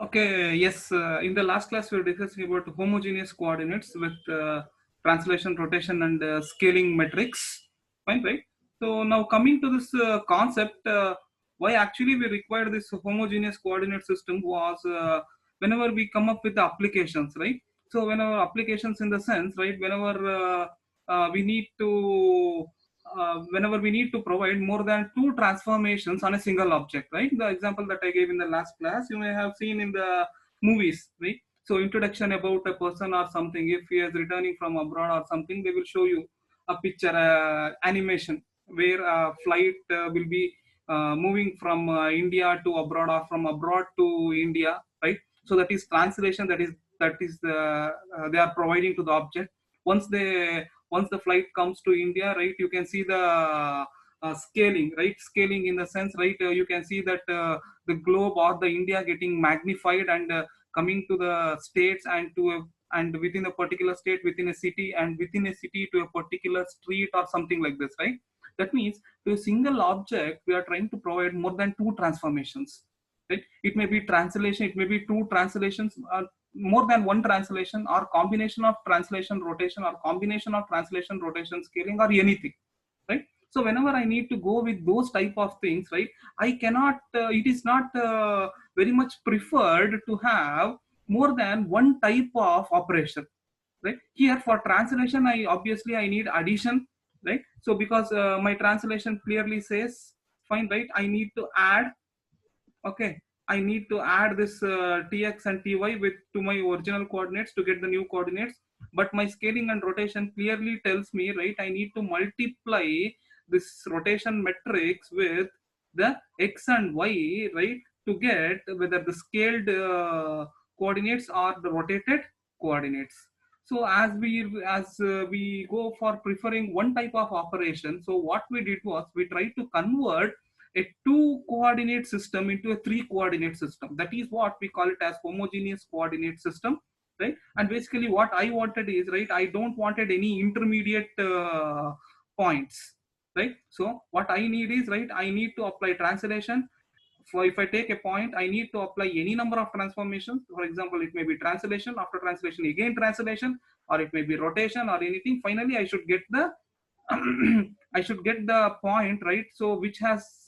Okay, yes, in the last class we were discussing about homogeneous coordinates with translation, rotation, and scaling metrics. Fine, right? So now coming to this concept, why actually we require this homogeneous coordinate system was whenever we come up with the applications, right? So whenever applications in the sense, right, we need to whenever we need to provide more than two transformations on a single object, right? The example that I gave in the last class, you may have seen in the movies, right? So introduction about a person or something, if he is returning from abroad or something, they will show you a picture, animation, where a flight will be moving from India to abroad or from abroad to India, right? So that is translation, that is they are providing to the object. Once the flight comes to India, right, you can see the scaling, right? Scaling in the sense, right, you can see that the globe or the India getting magnified and coming to the states and and within a particular state, within a city, and within a city to a particular street or something like this, right? That means to a single object, we are trying to provide more than two transformations, right? It may be translation, it may be two translations, more than one translation, or combination of translation rotation, or combination of translation rotation scaling, or anything, right? So whenever I need to go with those type of things, right, I cannot it is not very much preferred to have more than one type of operation, right? Here for translation, I obviously I need addition, right? So because my translation clearly says, fine, right, I need to add, okay, I need to add this tx and ty with to my original coordinates to get the new coordinates. But my scaling and rotation clearly tells me, right, I need to multiply this rotation matrix with the x and y, right, to get whether the scaled coordinates or the rotated coordinates. So as we go for preferring one type of operation, so what we did was we tried to convert a two coordinate system into a three coordinate system. That is what we call it as homogeneous coordinate system, right? And basically what I wanted is, right, I don't wanted any intermediate points, right? So what I need is, right, I need to apply translation. For if I take a point, I need to apply any number of transformations. For example, it may be translation, after translation again translation, or it may be rotation or anything. Finally I should get the I should get the point, right? So which has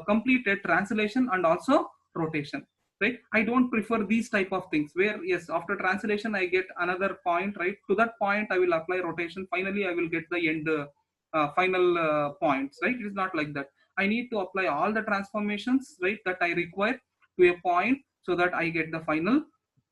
completed translation and also rotation, right? I don't prefer these type of things where, yes, after translation I get another point, right? To that point I will apply rotation. Finally, I will get the end final points, right? It is not like that. I need to apply all the transformations, right, that I require to a point so that I get the final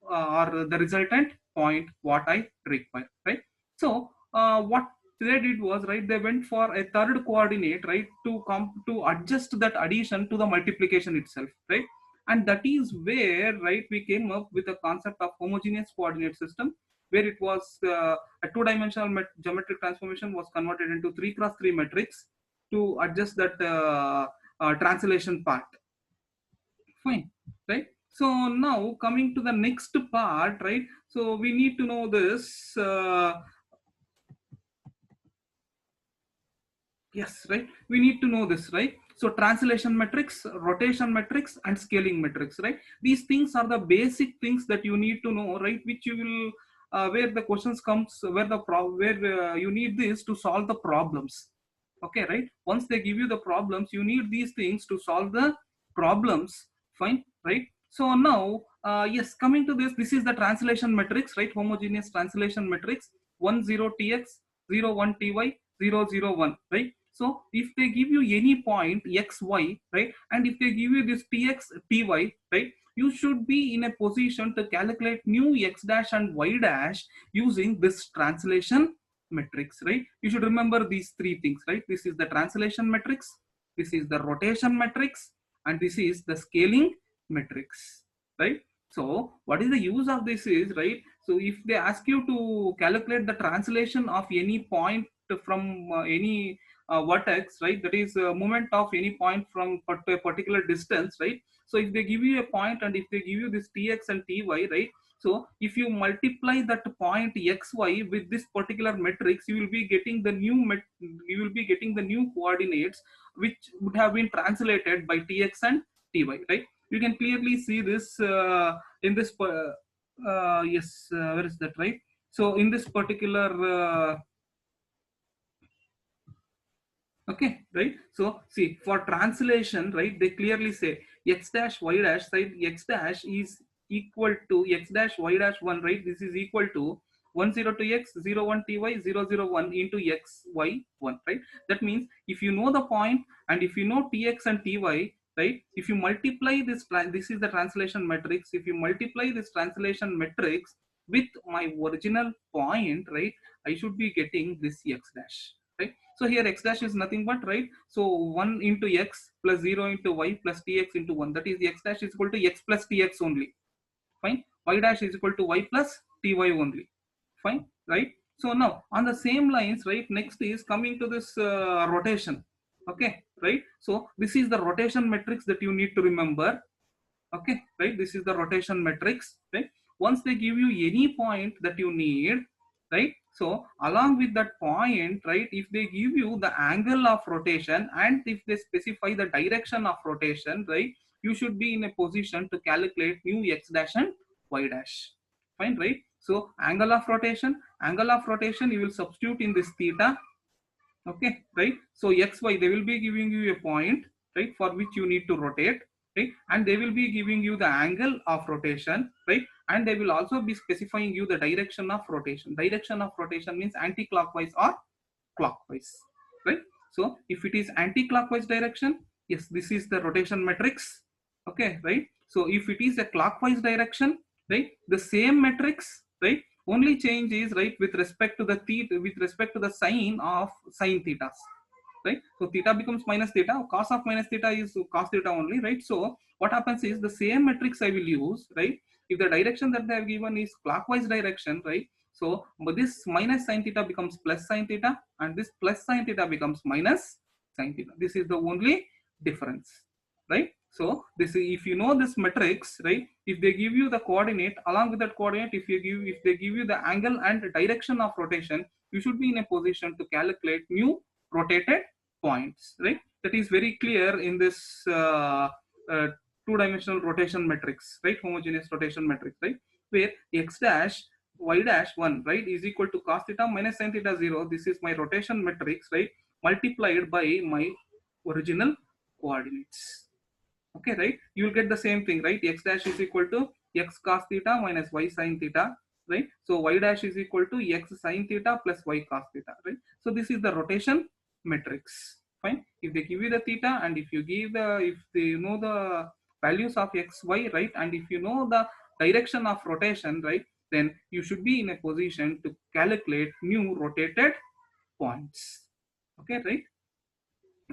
or the resultant point what I require, right? So what they did was, right, they went for a third coordinate, right, to come to adjust that addition to the multiplication itself, right? And that is where, right, we came up with the concept of homogeneous coordinate system, where it was a two-dimensional geometric transformation was converted into 3x3 matrix to adjust that translation part. Fine, right? So now coming to the next part, right? So we need to know this. Yes, right. We need to know this, right? So translation metrics, rotation metrics, and scaling metrics, right? These things are the basic things that you need to know, right? Which you will, where the questions comes, where you need this to solve the problems. Okay, right? Once they give you the problems, you need these things to solve the problems. Fine, right? So now, yes, coming to this is the translation metrics, right? Homogeneous translation metrics: 10 tx, 01 ty, 001, right? So if they give you any point x, y, right, and if they give you this tx, ty, right, you should be in a position to calculate new x dash and y dash using this translation metrics, right? You should remember these three things, right? This is the translation metrics, this is the rotation metrics, and this is the scaling metrics, right? So what is the use of this is, right, so if they ask you to calculate the translation of any point from any vertex, right, that is movement of any point from a particular distance, right? So if they give you a point and if they give you this tx and ty, right, so if you multiply that point xy with this particular matrix, you will be getting the new coordinates which would have been translated by tx and ty, right? You can clearly see this in this yes, where is that, right? So in this particular okay, right? So see, for translation, right, they clearly say x dash y dash side x dash is equal to x dash y dash 1, right? This is equal to 102x 01 ty 001 into x y 1, right? That means if you know the point and if you know tx and ty, right, if you multiply this, this is the translation matrix, if you multiply this translation matrix with my original point, right, I should be getting this x dash, right? So here x dash is nothing but, right, so 1 into x plus 0 into y plus tx into 1, that is x dash is equal to x plus tx only, fine. Y dash is equal to y plus ty only, fine, right? So now on the same lines, right, next is coming to this rotation, okay, right? So this is the rotation matrix that you need to remember, okay, right? This is the rotation matrix, right? Once they give you any point that you need, right, so along with that point, right, if they give you the angle of rotation and if they specify the direction of rotation, right, you should be in a position to calculate new x dash and y dash, fine, right? So angle of rotation you will substitute in this theta, okay, right? So xy they will be giving you a point, right, for which you need to rotate, right, and they will be giving you the angle of rotation, right, and they will also be specifying you the direction of rotation. Direction of rotation means anti-clockwise or clockwise, right? So if it is anti-clockwise direction, yes, this is the rotation matrix, okay, right? So if it is a clockwise direction, right, the same matrix, right, only change is, right, with respect to the theta, with respect to the sign of sine thetas, right? So theta becomes minus theta, cos of minus theta is cos theta only, right? So what happens is the same matrix I will use, right? If the direction that they have given is clockwise direction, right, so this minus sine theta becomes plus sine theta and this plus sine theta becomes minus sine theta. This is the only difference, right? So this, if you know this matrix, right, if they give you the coordinate, along with that coordinate, if they give you the angle and direction of rotation, you should be in a position to calculate new rotated points, right? That is very clear in this uh, two-dimensional rotation matrix, right? Homogeneous rotation matrix, right? Where x dash y dash 1, right, is equal to cos theta minus sin theta 0. This is my rotation matrix, right, multiplied by my original coordinates, okay, right? You will get the same thing, right? X dash is equal to x cos theta minus y sin theta, right? So y dash is equal to x sin theta plus y cos theta, right? So this is the rotation matrix, fine. If they give you the theta and if you give the, if they know the values of x y, right, and if you know the direction of rotation, right, then you should be in a position to calculate new rotated points, okay, right?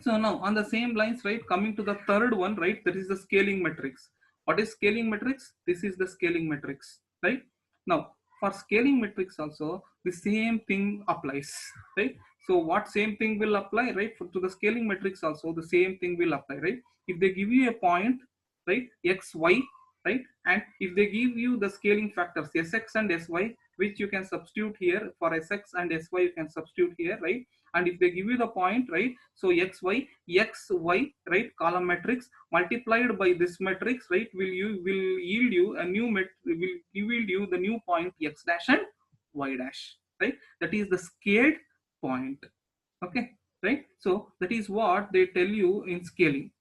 So now on the same lines, right, coming to the third one, right, that is the scaling matrix. What is scaling matrix? This is the scaling matrix, right? Now for scaling matrix also the same thing applies, right? So what same thing will apply, right? To the scaling matrix also the same thing will apply, right? If they give you a point, right, x y, right, and if they give you the scaling factors sx and sy, which you can substitute here, for sx and sy you can substitute here, right? And if they give you the point, right, so xy, right, column matrix multiplied by this matrix, right, will yield you a new will yield you the new point x dash and y dash, right? That is the scaled point, okay, right? So that is what they tell you in scaling,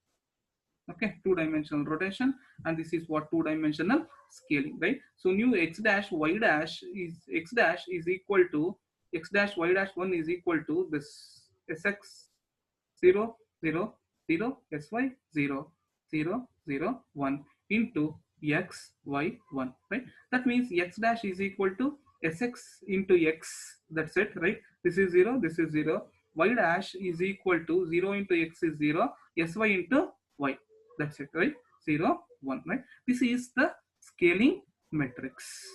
okay, two-dimensional rotation, and this is what two-dimensional scaling, right? So new x dash y dash is equal to x dash y dash 1 is equal to this sx 0 0 0 sy 0 0 0 1 into x y 1, right? That means x dash is equal to sx into x, that's it, right? This is 0, this is 0. Y dash is equal to 0 into x is 0, sy into y, that's it, right? 0 1, right? This is the scaling matrix,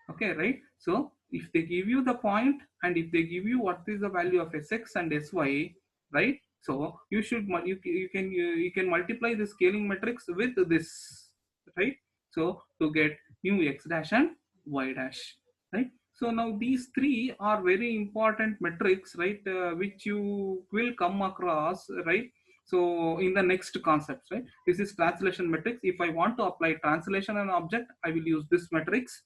okay, right? So if they give you the point and if they give you what is the value of sx and sy, right, so you should you can multiply the scaling matrix with this, right? So to get new x dash and y dash, right? So now these three are very important metrics, right, which you will come across, right? So in the next concepts, right, this is translation matrix. If I want to apply translation on object, I will use this matrix.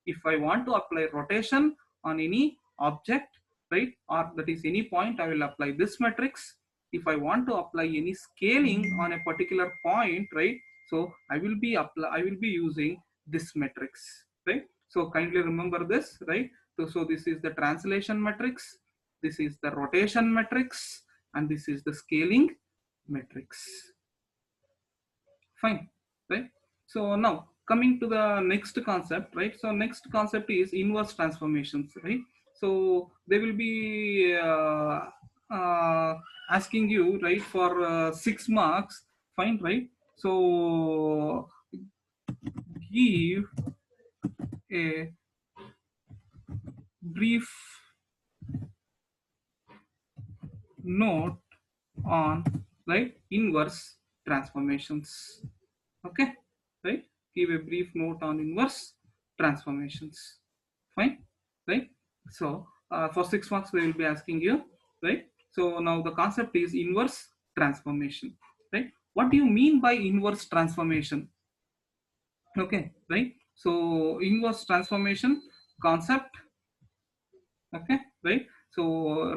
If I want to apply rotation on any object, right, or that is any point, I will apply this matrix. If I want to apply any scaling on a particular point, right, so I will be using this matrix, right. So kindly remember this, right. So this is the translation matrix, this is the rotation matrix, and this is the scaling matrix. Fine, right? So now coming to the next concept, right? So next concept is inverse transformations, right? So they will be asking you, right, for 6 marks. Fine, right? So give a brief note on, right, inverse transformations. Okay, right, give a brief note on inverse transformations. Fine, right. So for 6 marks they will be asking you, right. So now the concept is inverse transformation, right. What do you mean by inverse transformation? Okay, right. So inverse transformation concept. Okay, right. So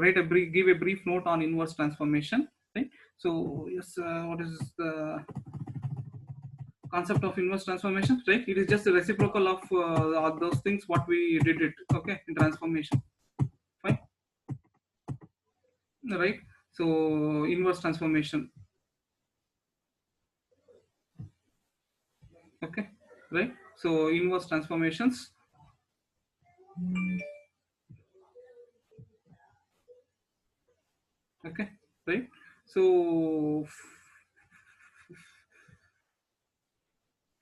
give a brief note on inverse transformation, right. So yes, what is the concept of inverse transformation, right? It is just a reciprocal of those things what we did it, okay, in transformation. Fine, right. So inverse transformation, okay, right. So inverse transformations, okay, right. So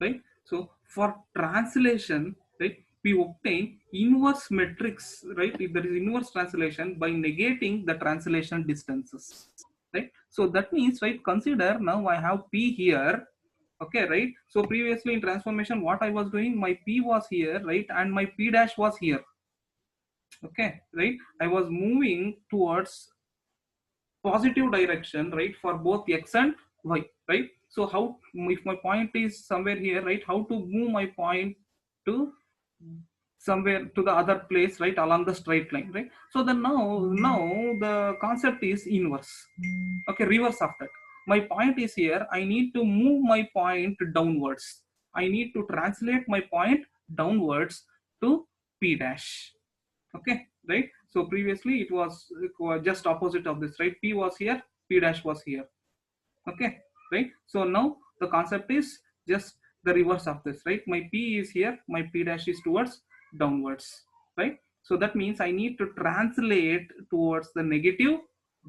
right. So for translation, right, we obtain inverse matrix, right? If there is inverse translation by negating the translation distances, right? So that means, right, consider now I have P here, okay, right? So previously in transformation, what I was doing, my P was here, right, and my P dash was here, okay, right? I was moving towards positive direction, right, for both x and y, right. So how, if my point is somewhere here, right, how to move my point to somewhere to the other place, right, along the straight line, right. So then now the concept is inverse, okay, reverse of that. My point is here, I need to move my point downwards, I need to translate my point downwards to P dash, okay, right. So previously it was just opposite of this, right, P was here, P dash was here, okay, right. So now the concept is just the reverse of this, right. My P is here, my P dash is towards downwards, right. So that means I need to translate towards the negative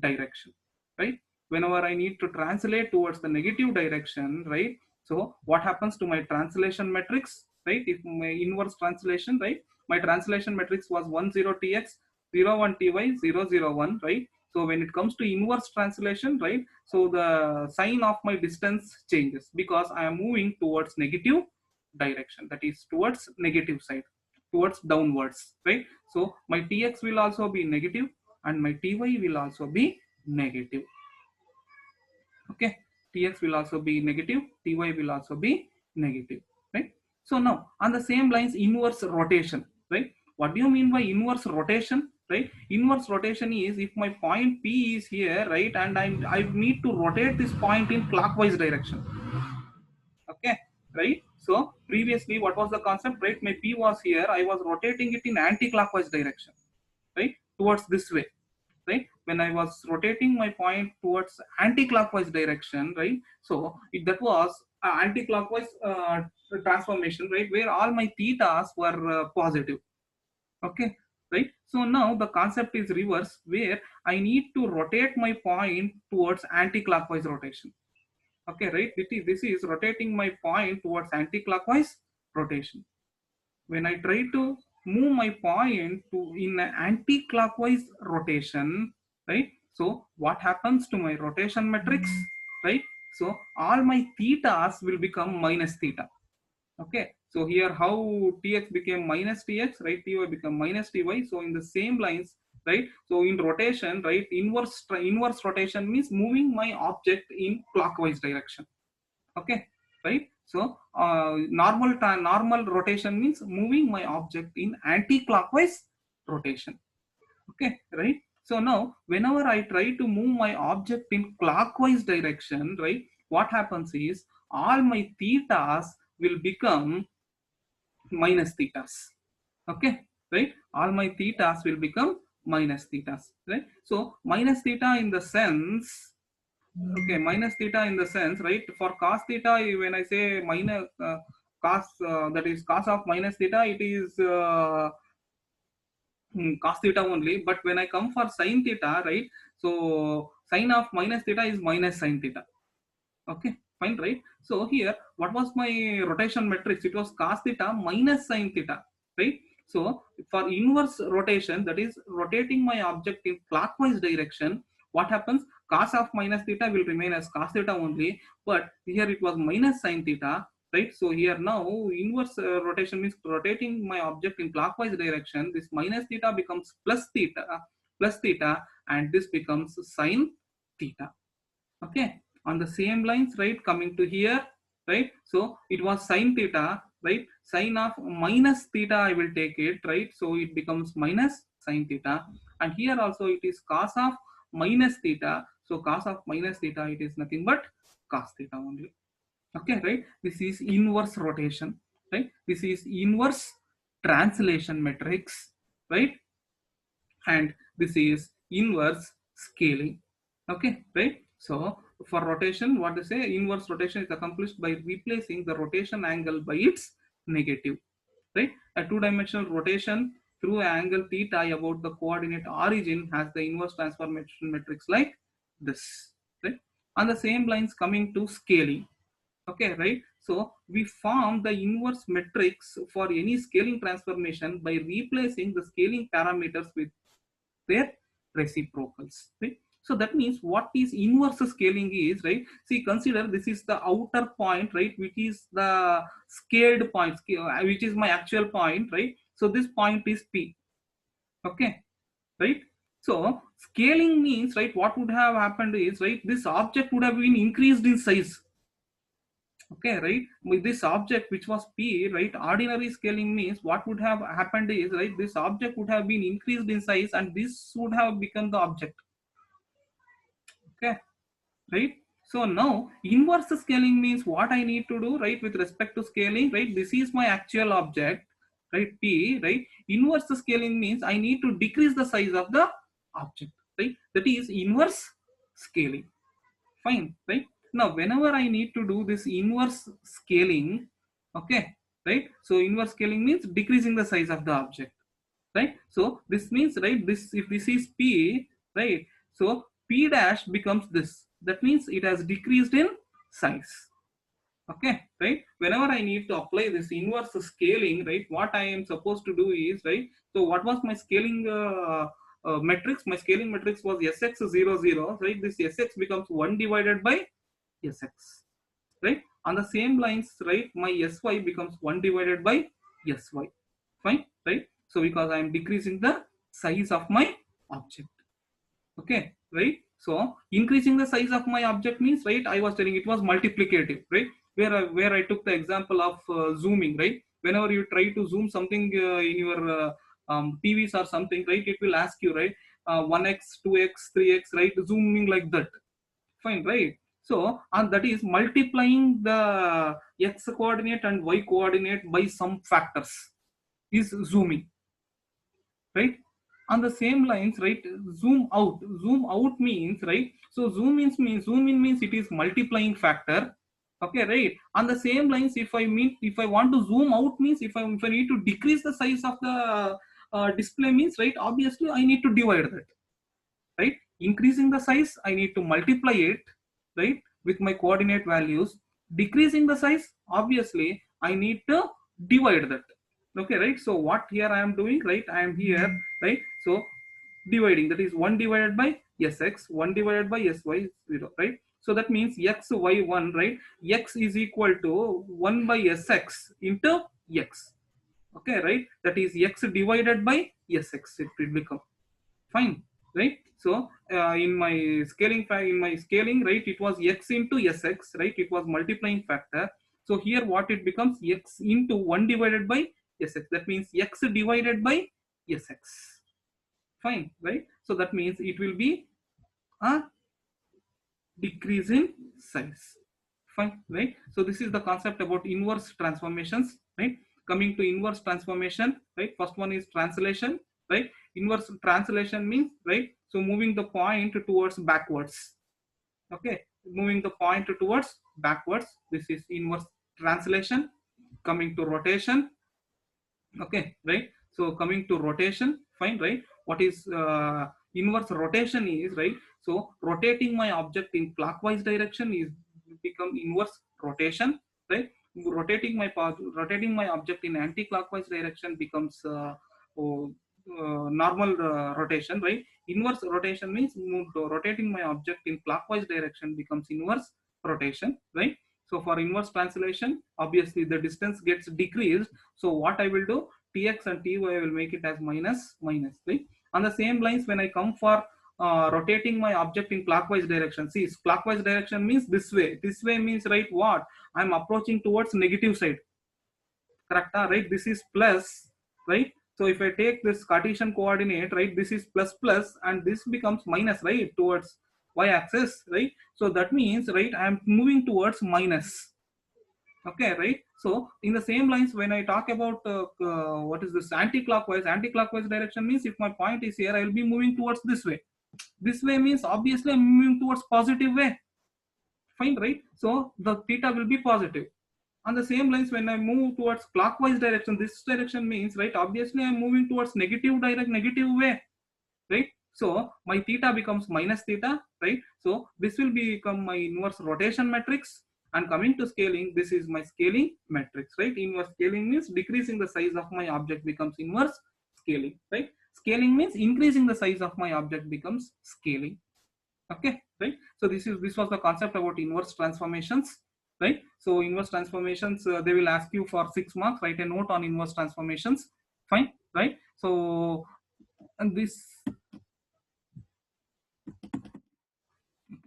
direction, right. Whenever I need to translate towards the negative direction, right, so what happens to my translation matrix, right, if my inverse translation, right, my translation matrix was 10 tx 01 ty 001, right. So when it comes to inverse translation, right, so the sign of my distance changes because I am moving towards negative direction, that is towards negative side, towards downwards, right. So my tx will also be negative and my ty will also be negative, okay. Tx will also be negative, ty will also be negative, right. So now on the same lines, inverse rotation, right. What do you mean by inverse rotation, right? Inverse rotation is if my point P is here, right, and I need to rotate this point in clockwise direction, okay, right. So previously what was the concept, right? My P was here, I was rotating it in anti-clockwise direction, right, towards this way, right. When I was rotating my point towards anti-clockwise direction, right, so that was anti-clockwise transformation, right, where all my thetas were positive, okay, right. So now the concept is reverse, where I need to rotate my point towards anti-clockwise rotation, okay, right. This is rotating my point towards anti-clockwise rotation. When I try to move my point to in an anti-clockwise rotation, right, so what happens to my rotation matrix, right, so all my thetas will become minus theta, okay. So here how tx became minus tx, right, ty become minus ty. So in the same lines right? So in rotation, right, inverse rotation means moving my object in clockwise direction. Okay, right? So normal rotation means moving my object in anti-clockwise rotation. Okay, right? So now whenever I try to move my object in clockwise direction, right, what happens is all my thetas will become minus thetas. Okay, right? All my thetas will become minus thetas, right? So minus theta in the sense, okay, minus theta in the sense, right, for cos theta, when I say minus cos, that is cos of minus theta, it is cos theta only. But when I come for sin theta, right, so sin of minus theta is minus sin theta. Okay, fine, right? So here, what was my rotation matrix? It was cos theta minus sin theta, right? So for inverse rotation, that is rotating my object in clockwise direction, what happens? Cos of minus theta will remain as cos theta only, but here it was minus sin theta, right? So here now inverse rotation means rotating my object in clockwise direction. This minus theta becomes plus theta, and this becomes sin theta. Okay, on the same lines, right, coming to here, right, so it was sin theta, right, sin of minus theta I will take it, right, so it becomes minus sin theta, and here also it is cos of minus theta, so cos of minus theta, it is nothing but cos theta only. Okay, right, this is inverse rotation, right, this is inverse translation matrix, right, and this is inverse scaling. Okay, right? So for rotation, what to say, inverse rotation is accomplished by replacing the rotation angle by its negative, right? A two-dimensional rotation through an angle theta about the coordinate origin has the inverse transformation matrix like this, right? On the same lines, coming to scaling. Okay, right? So we form the inverse matrix for any scaling transformation by replacing the scaling parameters with their reciprocals, right? So that means what is inverse scaling is, right, see, consider this is the outer point, right, which is the scaled point, which is my actual point, right? So this point is P. Okay, right? So scaling means, right, what would have happened is, right, this object would have been increased in size. Okay, right, with this object which was P, right, ordinary scaling means what would have happened is, right, this object would have been increased in size and this would have become the object. Okay, right? So now inverse scaling means what I need to do, right, with respect to scaling, right, this is my actual object, right, P, right? Inverse scaling means I need to decrease the size of the object, right? That is inverse scaling. Fine, right? Now whenever I need to do this inverse scaling, okay, right, so inverse scaling means decreasing the size of the object, right? So this means, right, this, if this is P, right, so P dash becomes this, that means it has decreased in size. Okay, right, whenever I need to apply this inverse scaling, right, what I am supposed to do is, right, so what was my scaling matrix? My scaling matrix was Sx00, right? This Sx becomes 1 divided by Sx, right? On the same lines, right, my Sy becomes 1 divided by Sy. Fine, right? So because I am decreasing the size of my object. Okay, right? So increasing the size of my object means, right, I was telling it was multiplicative, right? Where I took the example of zooming, right? Whenever you try to zoom something in your TVs or something, right, it will ask you, right, 1x, 2x, 3x, right, zooming like that. Fine, right? So and that is multiplying the x coordinate and y coordinate by some factors is zooming, right? On the same lines, right, zoom out means, right, so zoom in means it is multiplying factor. Okay, right? On the same lines, if I want to zoom out means, if I need to decrease the size of the display means, right, obviously I need to divide that, right? Increasing the size, I need to multiply it, right, with my coordinate values. Decreasing the size, obviously I need to divide that. Okay, right? So what here I am doing, right, I am here, right, so dividing, that is 1 divided by Sx, 1 divided by Sy0, right? So that means xy1, right, x is equal to 1 by Sx into x. Okay, right, that is x divided by Sx, it will become. Fine, right? So in my scaling, right, it was x into sx, right? It was multiplying factor. So here what it becomes, x into 1 divided by sx, that means x divided by sx. Fine, right? So that means it will be a decrease in size. Fine, right? So this is the concept about inverse transformations, right? Coming to inverse transformation, right, first one is translation, right? Inverse translation means, right, so moving the point towards backwards. Okay, moving the point towards backwards, this is inverse translation. Coming to rotation, okay, right? So coming to rotation, fine, right? What is inverse rotation is, right? So rotating my object in clockwise direction is become inverse rotation, right? Rotating my object in anti-clockwise direction becomes oh, normal rotation, right? Inverse rotation means rotating my object in clockwise direction becomes inverse rotation, right? So for inverse translation, obviously the distance gets decreased. So what I will do, tx and ty I will make it as minus minus, right? On the same lines, when I come for rotating my object in clockwise direction, see, clockwise direction means this way. This way means, right, what? I'm approaching towards negative side. Correct, right? This is plus, right? So if I take this Cartesian coordinate, right, this is plus plus and this becomes minus, right, towards y-axis, right? So that means, right, I'm moving towards minus. Okay, right? So in the same lines, when I talk about what is this anti-clockwise direction means if my point is here, I will be moving towards this way. This way means obviously I'm moving towards positive way. Fine, right? So the theta will be positive. On the same lines, when I move towards clockwise direction, this direction means, right, obviously I'm moving towards negative way, right? So my theta becomes minus theta, right? So this will become my inverse rotation matrix. And coming to scaling, this is my scaling matrix, right? Inverse scaling means decreasing the size of my object becomes inverse scaling, right? Scaling means increasing the size of my object becomes scaling. Okay, right? So this was the concept about inverse transformations, right? So inverse transformations, they will ask you for 6 marks, write a note on inverse transformations. Fine, right? So and this,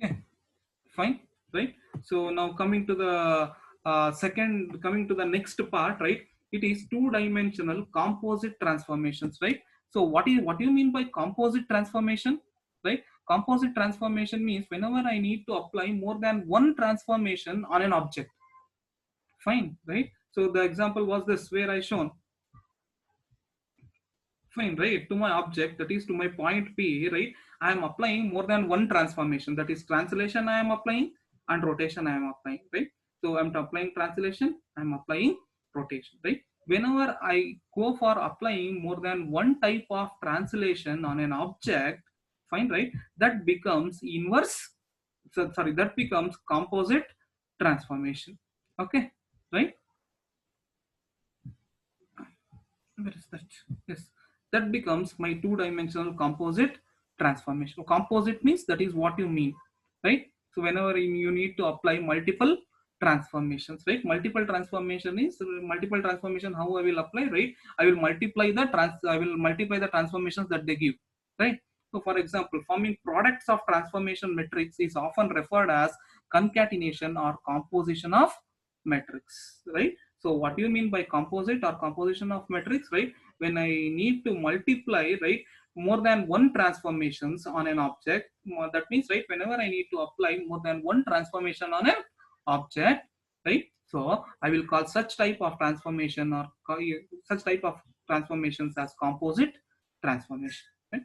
okay, fine, right? So now coming to the coming to the next part, right? It is two-dimensional composite transformations, right? So what do you mean by composite transformation, right? Composite transformation means whenever I need to apply more than one transformation on an object. Fine, right? So the example was this where I shown. Fine, right? To my object, that is to my point P, right? I am applying more than one transformation. That is translation I am applying and rotation I am applying, right? So I'm applying translation, I'm applying rotation, right? Whenever I go for applying more than one type of translation on an object, fine, right? That becomes inverse, sorry, that becomes composite transformation. Okay, right? Where is that? Yes, that becomes my two-dimensional composite transformation. So composite means that is what you mean, right? So whenever you need to apply multiple transformations, right? Multiple transformation is multiple transformation. How I will apply, right? I will multiply the transformations that they give, right? So for example, forming products of transformation matrix is often referred as concatenation or composition of matrix, right? So what do you mean by composite or composition of matrix, right? When I need to multiply, right, more than one transformations on an object, that means, right, whenever I need to apply more than one transformation on an object, right? So I will call such type of transformation or such type of transformations as composite transformation. Right?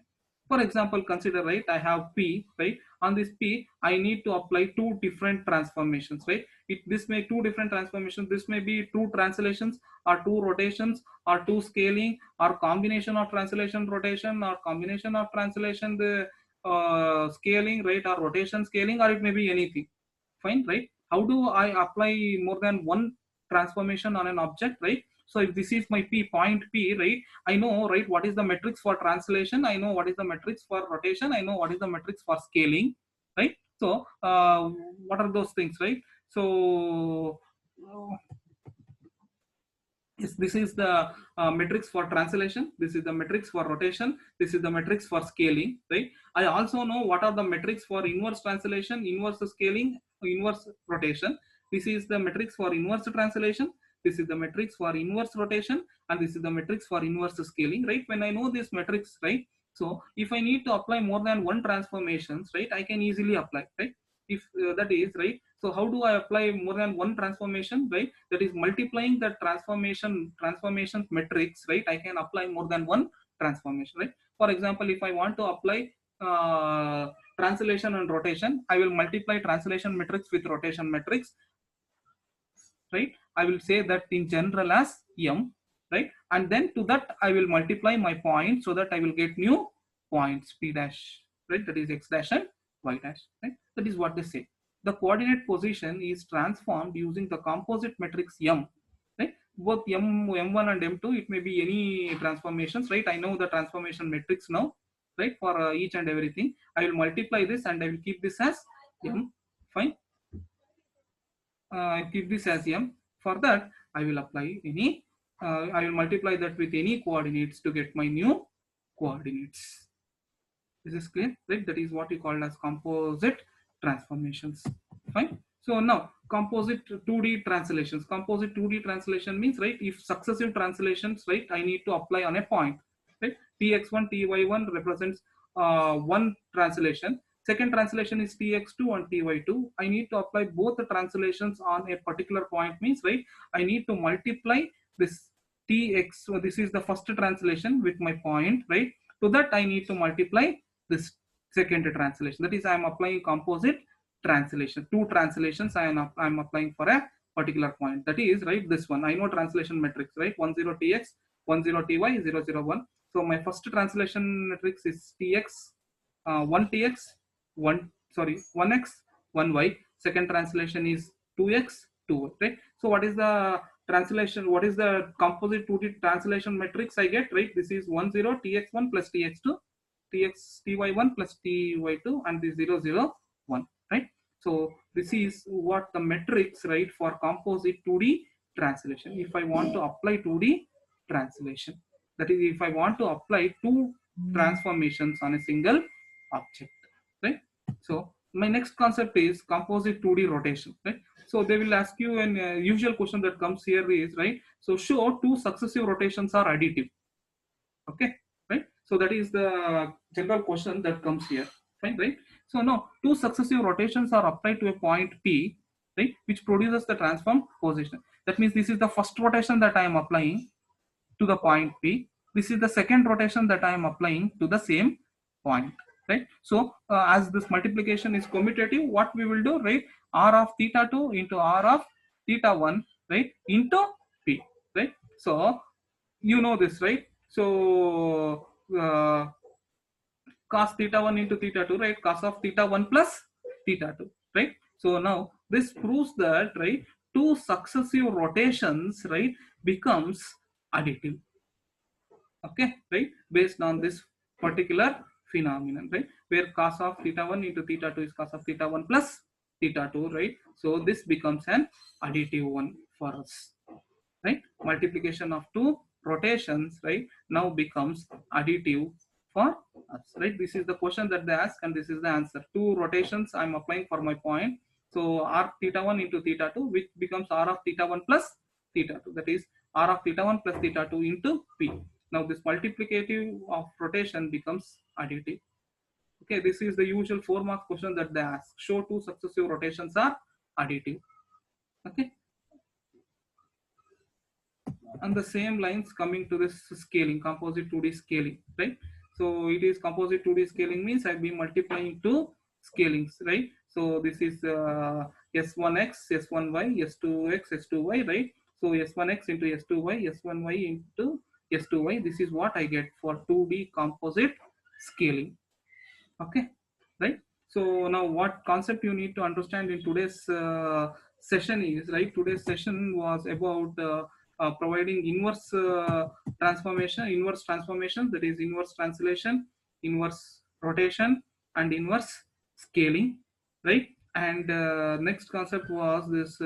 For example, consider, right, I have P, right? On this P, I need to apply two different transformations, right? This may two different transformations. This may be two translations or two rotations or two scaling or combination of translation rotation or combination of translation the scaling, right, or rotation scaling, or it may be anything. Fine, right? How do I apply more than one transformation on an object, right? So if this is my P point P, right, I know, right, what is the metrics for translation, I know what is the metrics for rotation, I know what is the metrics for scaling, right? So what are those things, right? So Yes, this is the metrics for translation. This is the metrics for rotation. This is the metrics for scaling, right? I also know what are the metrics for inverse translation, inverse scaling, inverse rotation. This is the metrics for inverse translation. This is the metrics for inverse rotation, and this is the metrics for inverse scaling, right? When I know these metrics, right? So if I need to apply more than one transformations, right, I can easily apply, right? If that is right, so how do I apply more than one transformation, right? That is multiplying the transformation metrics, right? I can apply more than one transformation, right? For example, if I want to apply translation and rotation, I will multiply translation metrics with rotation metrics, right? I will say that in general as m, right? And then to that I will multiply my point so that I will get new points p dash, right? That is x dash and y dash, right? That is what they say. The coordinate position is transformed using the composite matrix m, right? Both m1 and m2, it may be any transformations, right? I know the transformation matrix now, right? For each and everything I will multiply this and I will keep this as m. Fine. Keep this as m. For that, I will apply any, I will multiply that with any coordinates to get my new coordinates. This is clear, right? That is what we call as composite transformations. Fine. So now composite 2D translations. Composite 2D translation means, right, if successive translations, right, I need to apply on a point, right? Tx1, Ty1 represents one translation. Second translation is Tx2 and Ty2. I need to apply both the translations on a particular point means, right, I need to multiply this Tx, so this is the first translation with my point, right? To that I need to multiply this second translation. That is, I am applying composite translation. Two translations I am applying for a particular point. That is, right, this one. I know translation metrics, right? 10tx, 10ty, 001. So my first translation matrix is tx, 1tx, 1x, 1y. Second translation is 2x, 2y, right? So what is the translation? What is the composite 2D translation matrix I get, right? This is 10tx1 plus tx2, ty1 plus ty2, and this 001, right? So this is what the metrics, right, for composite 2D translation. If I want to apply 2D translation, that is, if I want to apply two transformations on a single object, right? So my next concept is composite 2D rotation, right? So they will ask you an usual question that comes here is, right, so show two successive rotations are additive. Okay, right? So that is the general question that comes here. Fine, right? So now two successive rotations are applied to a point P, right, which produces the transform position. That means this is the first rotation that I am applying to the point P. This is the second rotation that I am applying to the same point, right? So as this multiplication is commutative, what we will do, right? R of theta 2 into R of theta 1, right, into P, right? So you know this, right? So cos theta 1 into theta 2, right? Cos of theta 1 plus theta 2, right? So now this proves that, right, two successive rotations, right, becomes additive. Okay, right? Based on this particular phenomenon, right? Where cos of theta 1 into theta 2 is cos of theta 1 plus theta 2, right? So this becomes an additive one for us, right? Multiplication of two rotations, right, now becomes additive for us, right? This is the question that they ask and this is the answer. Two rotations I'm applying for my point. So r theta 1 into theta 2, which becomes r of theta 1 plus theta 2, that is r of theta 1 plus theta 2 into p. Now this multiplicative of rotation becomes additive. Okay, this is the usual 4 mark question that they ask. Show two successive rotations are additive. Okay, and the same lines coming to this scaling, composite 2D scaling, right? So it is composite 2D scaling means I'll be multiplying two scalings, right? So this is s1x, s1y, s2x, s2y, right? So s1x into s2y, s1y into s2y. This is what I get for 2D composite scaling. Okay, right? So now what concept you need to understand in today's session is, right, today's session was about providing inverse transformation, that is inverse translation, inverse rotation, and inverse scaling, right? And next concept was this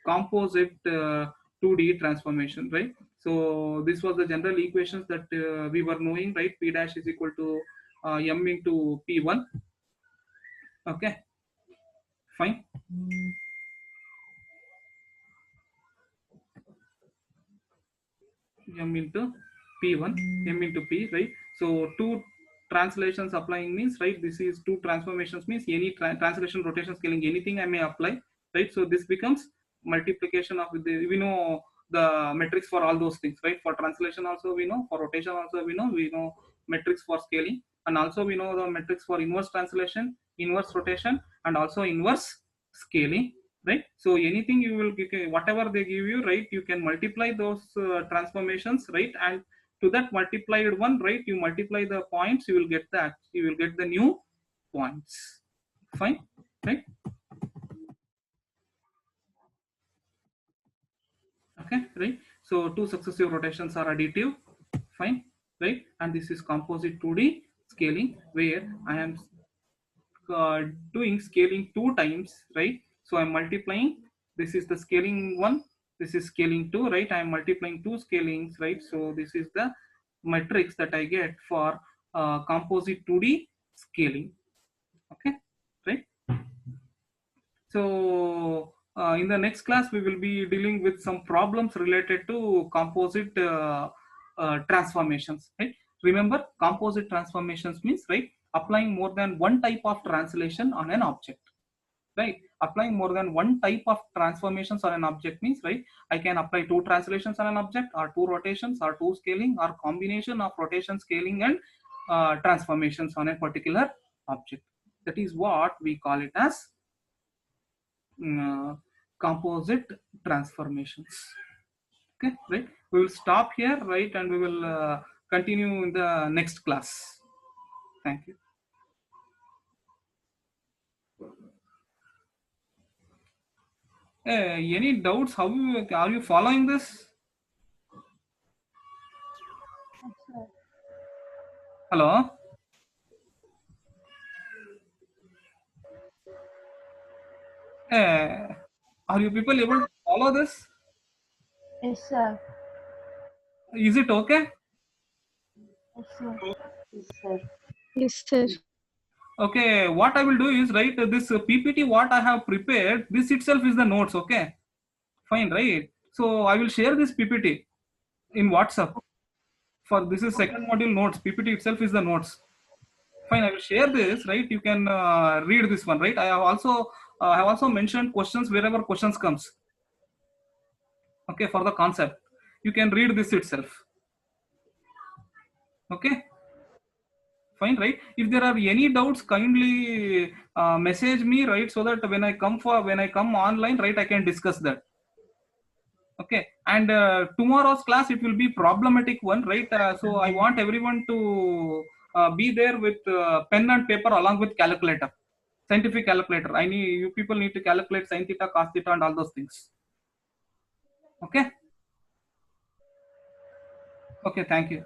composite 2D transformation, right? So this was the general equations that we were knowing, right? P dash is equal to m into p1. Okay, fine. M into p1, m into p, right? So two translations applying means, right, this is two transformations means any translation, rotation, scaling, anything I may apply, right? So this becomes multiplication of the, we know the metrics for all those things, right? For translation also we know, for rotation also we know metrics for scaling, and also we know the metrics for inverse translation, inverse rotation, and also inverse scaling, right? So anything you will give, whatever they give you, right, you can multiply those transformations, right? And to that multiplied one, right, you multiply the points, you will get that, you will get the new points. Fine, right? Okay, right? So two successive rotations are additive. Fine, right? And this is composite 2D scaling, where I am doing scaling two times, right? So I'm multiplying, this is the scaling one, this is scaling two, right? I'm multiplying two scalings, right? So this is the matrix that I get for composite 2D scaling. Okay, right? So in the next class we will be dealing with some problems related to composite transformations, right? Remember, composite transformations means, right, applying more than one type of translation on an object, right? Applying more than one type of transformations on an object means, right, I can apply two translations on an object, or two rotations, or two scaling, or combination of rotation, scaling, and transformations on a particular object. That is what we call it as uh, composite transformations. Okay, right? We will stop here, right, and we will continue in the next class. Thank you. Any doubts? How are you following this? Hello? Uh, are you people able to follow this? Yes, sir. Is it okay? Yes, sir. Yes, sir. Yes, sir. Okay, what I will do is, right, this PPT what I have prepared, this itself is the notes, okay? Fine, right? So I will share this PPT in WhatsApp. For this is second module notes, PPT itself is the notes. Fine, I will share this, right? You can read this one, right? I have also mentioned questions wherever questions comes. Okay, for the concept, you can read this itself. Okay, fine, right? If there are any doubts, kindly message me, right? So that when I come online, right, I can discuss that. Okay, and tomorrow's class it will be problematic one, right? So I want everyone to be there with pen and paper along with calculator, scientific calculator. I need you people need to calculate sin theta, cos theta, and all those things. Okay. Okay, thank you.